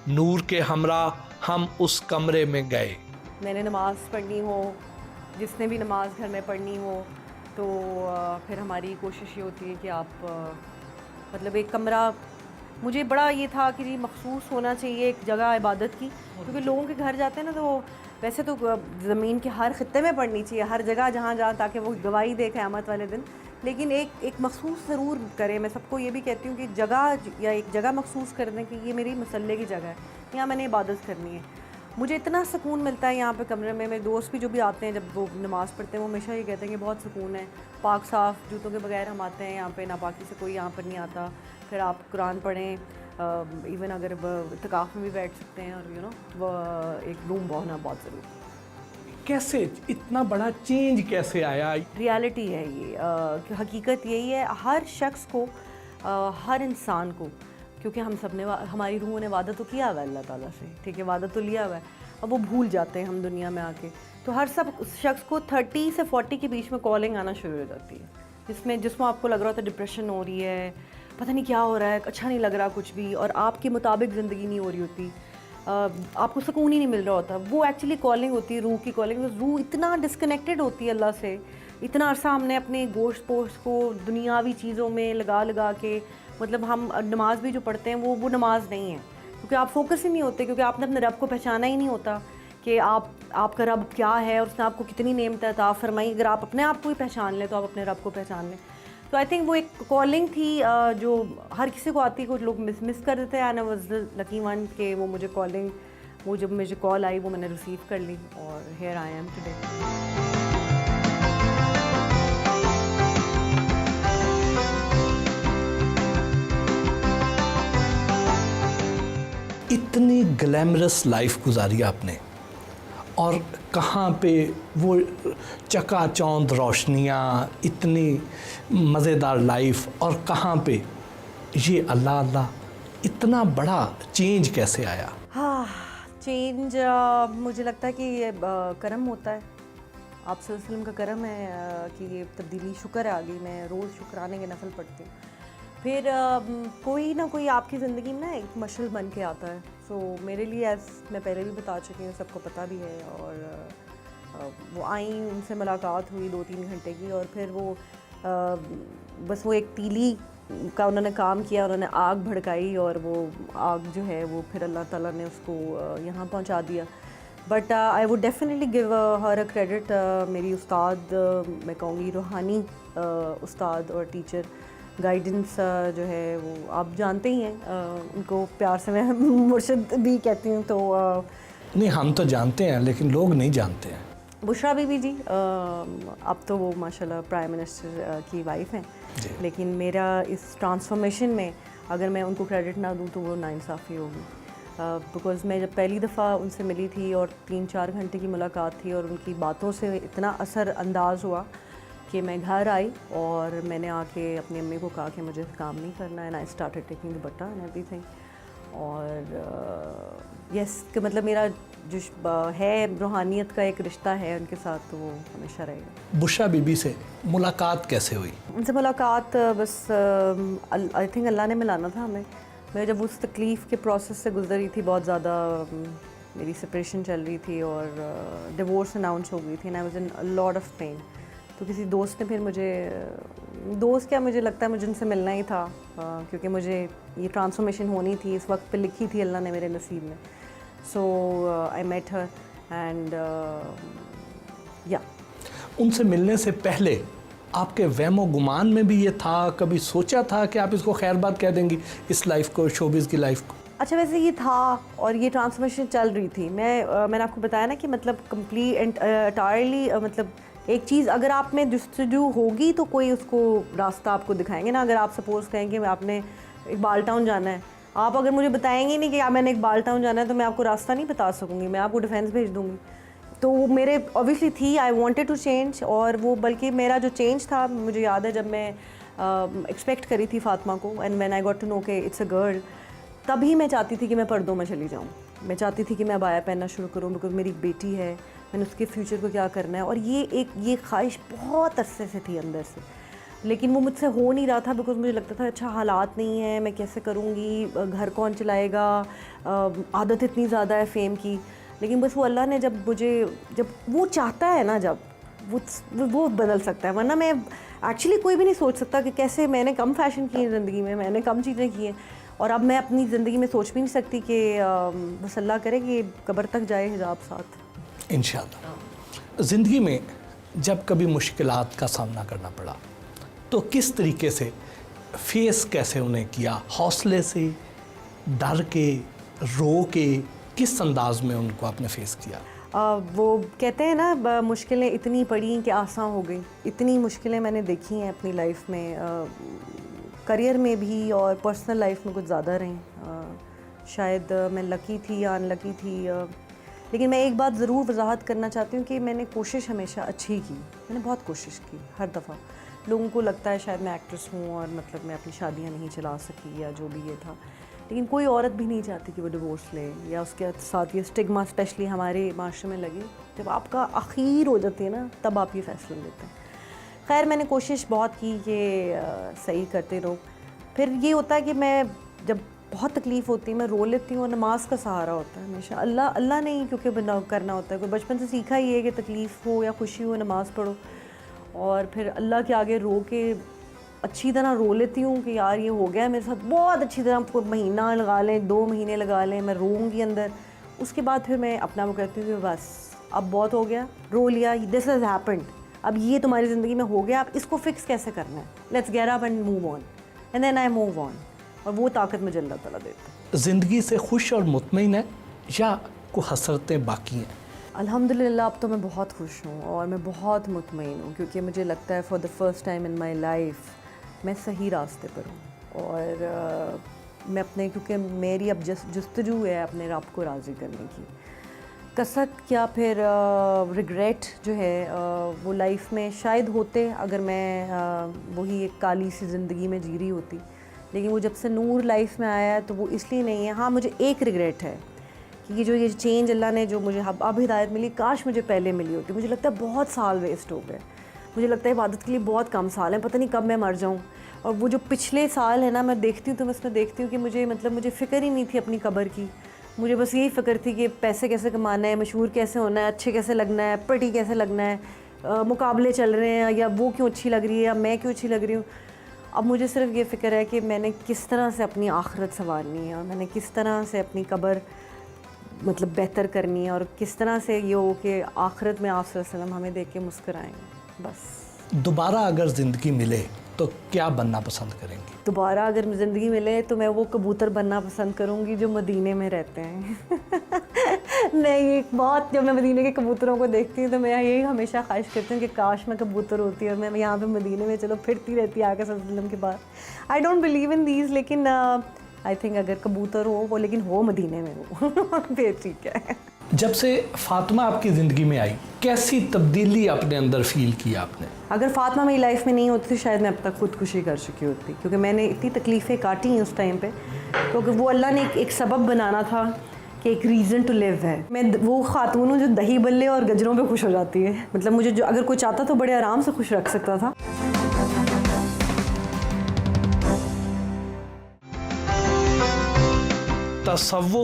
नूर के हमरा हम उस कमरे में गए। मैंने नमाज़ पढ़नी हो, जिसने भी नमाज़ घर में पढ़नी हो, तो फिर हमारी कोशिश ये होती है कि आप मतलब एक कमरा, मुझे बड़ा ये था कि जी मखसूस होना चाहिए एक जगह इबादत की, क्योंकि लोगों के घर जाते हैं ना, तो वैसे तो ज़मीन के हर ख़ित्ते में पढ़नी चाहिए, हर जगह जहाँ जहाँ, ताकि वो गवाही दे क़यामत वाले दिन। लेकिन एक मखसूस ज़रूर करें। मैं सबको ये भी कहती हूँ कि जगह या एक जगह मखसूस कर दें कि ये मेरी मसल्ले की जगह है, यहाँ मैंने इबादत करनी है। मुझे इतना सुकून मिलता है यहाँ पे कमरे में। मेरे दोस्त भी जो भी आते हैं, जब वो नमाज़ पढ़ते हैं, वो हमेशा ये कहते हैं कि बहुत सुकून है, पाक साफ़ जूतों के बगैर हम आते हैं यहाँ पे, नापाकी से कोई यहाँ पर नहीं आता। फिर आप कुरान पढ़ें, इवन अगर इत्तिकाफ़ में भी बैठ सकते हैं, और वो एक रूम होना बहुत ज़रूरी है। कैसे इतना बड़ा चेंज कैसे आया? रियलिटी है ये, कि हकीकत यही है। हर शख्स को, हर इंसान को, क्योंकि हम सब ने, हमारी रूह ने वादा तो किया हुआ है अल्लाह ताला से, ठीक है, वादा तो लिया हुआ है। अब वो भूल जाते हैं हम दुनिया में आके, तो हर सब शख्स को 30 से 40 के बीच में कॉलिंग आना शुरू हो जाती है, जिसमें आपको लग रहा होता है डिप्रेशन हो रही है, पता नहीं क्या हो रहा है, अच्छा नहीं लग रहा कुछ भी, और आपके मुताबिक ज़िंदगी नहीं हो रही होती, आपको सुकून ही नहीं मिल रहा होता। वो एक्चुअली कॉलिंग होती है, रूह की कॉलिंग। रूह इतना डिस्कनेक्टेड होती है अल्लाह से, इतना अरसा हमने अपने गोश्त पोश्त को दुनियावी चीज़ों में लगा के, मतलब हम नमाज भी जो पढ़ते हैं वो नमाज नहीं है, क्योंकि आप फोकस ही नहीं होते, क्योंकि आपने अपने रब को पहचाना ही नहीं होता कि आपका रब क्या है और उसने आपको कितनी नेमतें अता फरमाई। अगर आप अपने आप को ही पहचान लें तो आप अपने रब को पहचान लें। तो आई थिंक वो एक कॉलिंग थी जो हर किसी को आती है, कुछ लोग मिस कर देते हैं। And I was the lucky one के वो मुझे कॉलिंग, वो जब मुझे कॉल आई वो मैंने रिसीव कर ली, और हियर आई एम टुडे। इतनी ग्लैमरस लाइफ गुजारी आपने, और कहाँ पे वो चकाचौंध रोशनियाँ, इतनी मज़ेदार लाइफ, और कहाँ पे ये अल्लाह अल्लाह, इतना बड़ा चेंज कैसे आया? हाँ, चेंज मुझे लगता है कि ये करम होता है, आप सल्लल्लाहु अलैहि वसल्लम का करम है कि ये तब्दीली शुक्र है आ गई। मैं रोज़ शुक्राने के नफल पढ़ती हूँ। फिर कोई ना कोई आपकी ज़िंदगी में ना एक मशल बन के आता है। सो मेरे लिए, एज़ मैं पहले भी बता चुकी हूँ, सबको पता भी है, और वो आई, उनसे मुलाकात हुई 2-3 घंटे की, और फिर वो बस वो एक तीली का उन्होंने काम किया, उन्होंने आग भड़काई, और वो आग जो है वो फिर अल्लाह ताला ने उसको यहाँ पहुँचा दिया। But I would definitely give her a credit, मेरी उस्ताद, मैं कहूँगी रूहानी उस्ताद और टीचर, गाइडेंस जो है वो आप जानते ही हैं, उनको प्यार से मैं मुर्शिद भी कहती हूँ। तो नहीं, हम तो जानते हैं, लेकिन लोग नहीं जानते हैं। बुशरा बीबी जी, अब तो वो माशाल्लाह प्राइम मिनिस्टर की वाइफ हैं, लेकिन मेरा इस ट्रांसफॉर्मेशन में अगर मैं उनको क्रेडिट ना दूँ तो वो नाइंसाफ़ी होगी। बिकॉज़ मैं जब पहली दफ़ा उनसे मिली थी और 3-4 घंटे की मुलाकात थी, और उनकी बातों से इतना असर अंदाज़ हुआ कि मैं घर आई और मैंने आके अपनी अम्मी को कहा कि मुझे काम नहीं करना है, and I started taking the बट्टा एंड एवरीथिंग। और यस, कि मतलब मेरा जो है रूहानियत का एक रिश्ता है उनके साथ, तो वो हमेशा रहेगा। बुशरा बीबी से मुलाकात कैसे हुई? उनसे मुलाकात बस आई थिंक अल्लाह ने मिलाना था हमें। मैं जब उस तकलीफ़ के प्रोसेस से गुजरी थी, बहुत ज़्यादा मेरी सेपरेशन चल रही थी और डिवोर्स अनाउंस हो गई थी, and I was in a lot of pain. तो किसी दोस्त ने फिर मुझे लगता है मुझे उनसे मिलना ही था, क्योंकि मुझे ये ट्रांसफॉर्मेशन होनी थी, इस वक्त पे लिखी थी अल्लाह ने मेरे नसीब में। सो आई मेट हर, एंड या उनसे मिलने से पहले आपके वहमो गुमान में भी ये था, कभी सोचा था कि आप इसको खैरबाद कह देंगी, इस लाइफ को, शोबिज़ की लाइफ को? अच्छा, वैसे ये था, और ये ट्रांसफॉर्मेशन चल रही थी। मैंने आपको बताया ना कि मतलब कंप्लीट एंटायरली, मतलब एक चीज़ अगर आप में जस्तजू होगी तो कोई उसको रास्ता आपको दिखाएंगे ना। अगर आप सपोज़ कहें कि आपने इकबाल टाउन जाना है, आप अगर मुझे बताएंगे नहीं कि मैंने इकबाल टाउन जाना है, तो मैं आपको रास्ता नहीं बता सकूँगी, मैं आपको डिफेंस भेज दूँगी। तो वो मेरे ऑब्वियसली थी, आई वांटेड टू चेंज, और वो बल्कि मेरा जो चेंज था, मुझे याद है जब मैं एक्सपेक्ट करी थी फातिमा को, and when I got to know कि इट्स अ गर्ल, तभी मैं चाहती थी कि मैं पर्दों में चली जाऊँ। मैं चाहती थी कि मैं अबाया पहनना शुरू करूँ, बिकॉज मेरी एक बेटी है, मैंने उसके फ्यूचर को क्या करना है, और ये ख्वाहिश बहुत अरसे से थी अंदर से। लेकिन वो मुझसे हो नहीं रहा था बिकॉज मुझे लगता था अच्छा हालात नहीं है, मैं कैसे करूँगी, घर कौन चलाएगा, आदत इतनी ज़्यादा है फ़ेम की। लेकिन बस वो अल्लाह ने जब वो चाहता है ना, जब वो बदल सकता है। वरना मैं एक्चुअली कोई भी नहीं सोच सकता कि कैसे मैंने कम फ़ैशन किए ज़िंदगी में, मैंने कम चीज़ें की हैं, और अब मैं अपनी ज़िंदगी में सोच भी नहीं सकती कि बस अल्लाह करे कि कब्र तक जाए हिजाब साथ। इंशाल्लाह। ज़िंदगी में जब कभी मुश्किलात का सामना करना पड़ा तो किस तरीके से फेस, कैसे उन्हें किया, हौसले से, डर के, रो के, किस अंदाज में उनको आपने फेस किया? वो कहते हैं ना मुश्किलें इतनी पड़ी कि आसान हो गई। इतनी मुश्किलें मैंने देखी हैं अपनी लाइफ में, करियर में भी और पर्सनल लाइफ में कुछ ज़्यादा रही। शायद मैं लकी थी या अनलकी थी, लेकिन मैं एक बात ज़रूर वजाहत करना चाहती हूँ कि मैंने कोशिश हमेशा अच्छी की। मैंने बहुत कोशिश की हर दफ़ा। लोगों को लगता है शायद मैं एक्ट्रेस हूँ और मतलब मैं अपनी शादियाँ नहीं चला सकी या जो भी ये था, लेकिन कोई औरत भी नहीं चाहती कि वो डिवोर्स ले, या उसके साथ ये स्टिग्मा स्पेशली हमारे माशरे में लगे। जब आपका आखिर हो जाती है ना, तब आप ये फ़ैसला लेते हैं। खैर मैंने कोशिश बहुत की कि सही करते रहो। फिर ये होता है कि मैं जब बहुत तकलीफ़ होती है मैं रो लेती हूँ, और नमाज का सहारा होता है हमेशा। अल्लाह ने ही क्योंकि करना होता है, कोई बचपन से सीखा ही है कि तकलीफ़ हो या खुशी हो नमाज़ पढ़ो, और फिर अल्लाह के आगे रो के अच्छी तरह रो लेती हूँ कि यार ये हो गया मेरे साथ, बहुत अच्छी तरह महीना लगा लें, 2 महीने लगा लें, मैं रोऊँगी अंदर। उसके बाद फिर मैं अपना वो कहती हूँ कि बस अब बहुत हो गया, रो लिया, दिस हैज़ हैपेंड, अब ये तुम्हारी ज़िंदगी में हो गया, अब इसको फिक्स कैसे करना है, let's get up and move on, and then I move on. और वो ताकत मुझे अल्लाह ताला देता है। ज़िंदगी से खुश और मुतमईन है या कोई हसरतें बाकी हैं? अल्हम्दुलिल्लाह अब तो मैं बहुत खुश हूँ और मैं बहुत मुतमईन हूँ, क्योंकि मुझे लगता है for the first time in my life मैं सही रास्ते पर हूँ। और मैं अपने, क्योंकि मेरी अब जस्तजू है अपने रब को राज़ी करने की, कसक या फिर रिग्रेट जो है वो लाइफ में शायद होते अगर मैं वही एक काली सी ज़िंदगी में जी रही होती। लेकिन वो जब से नूर लाइफ में आया है तो वो इसलिए नहीं है। हाँ, मुझे एक रिग्रेट है कि ये चेंज अल्लाह ने जो मुझे अब हिदायत मिली, काश मुझे पहले मिली होती। मुझे लगता है बहुत साल वेस्ट हो गए। मुझे लगता है इबादत के लिए बहुत कम साल हैं, पता नहीं कब मैं मर जाऊँ। और वो जो पिछले साल है ना, मैं देखती हूँ तो मैं उसमें देखती हूँ कि मुझे फ़िक्र ही नहीं थी अपनी कब्र की। मुझे बस यही फ़िक्र थी कि पैसे कैसे कमाना है, मशहूर कैसे होना है, अच्छे कैसे लगना है, प्रिटी कैसे लगना है, मुकाबले चल रहे हैं, या वो क्यों अच्छी लग रही है या मैं क्यों अच्छी लग रही हूँ। अब मुझे सिर्फ ये फ़िक्र है कि मैंने किस तरह से अपनी आखिरत संवारनी है, और मैंने किस तरह से अपनी कब्र मतलब बेहतर करनी है, और किस तरह से ये हो कि आखिरत में आप सल्लल्लाहु अलैहि वसल्लम हमें देख के मुस्कुराएंगे। बस दोबारा अगर ज़िंदगी मिले तो क्या बनना पसंद करेंगी? दोबारा अगर ज़िंदगी मिले तो मैं वो कबूतर बनना पसंद करूँगी जो मदीने में रहते हैं। मैं ये बहुत, जब मैं मदीने के कबूतरों को देखती हूँ तो मैं यही हमेशा ख्वाहिश करती हूँ कि काश मैं कबूतर होती और मैं यहाँ पे मदीने में चलो फिरती रहती आके सल्लल्लाहु के बाद। I don't believe in these, लेकिन आई थिंक अगर कबूतर हो वो, लेकिन हो मदीने में हो फिर ठीक है। जब से फातिमा आपकी ज़िंदगी में आई, कैसी तब्दीली अपने अंदर फील की आपने? अगर फातिमा मेरी लाइफ में नहीं होती तो शायद मैं अब तक खुदकुशी कर चुकी होती, क्योंकि मैंने इतनी तकलीफ़ें काटी उस टाइम पे, क्योंकि वो अल्लाह ने एक सबब बनाना था कि एक रीज़न टू लिव है। मैं वो खातून हूँ जो दही बल्ले और गजरों पे खुश हो जाती है। मतलब मुझे जो अगर कोई चाहता तो बड़े आराम से खुश रख सकता था। तसव्वुफ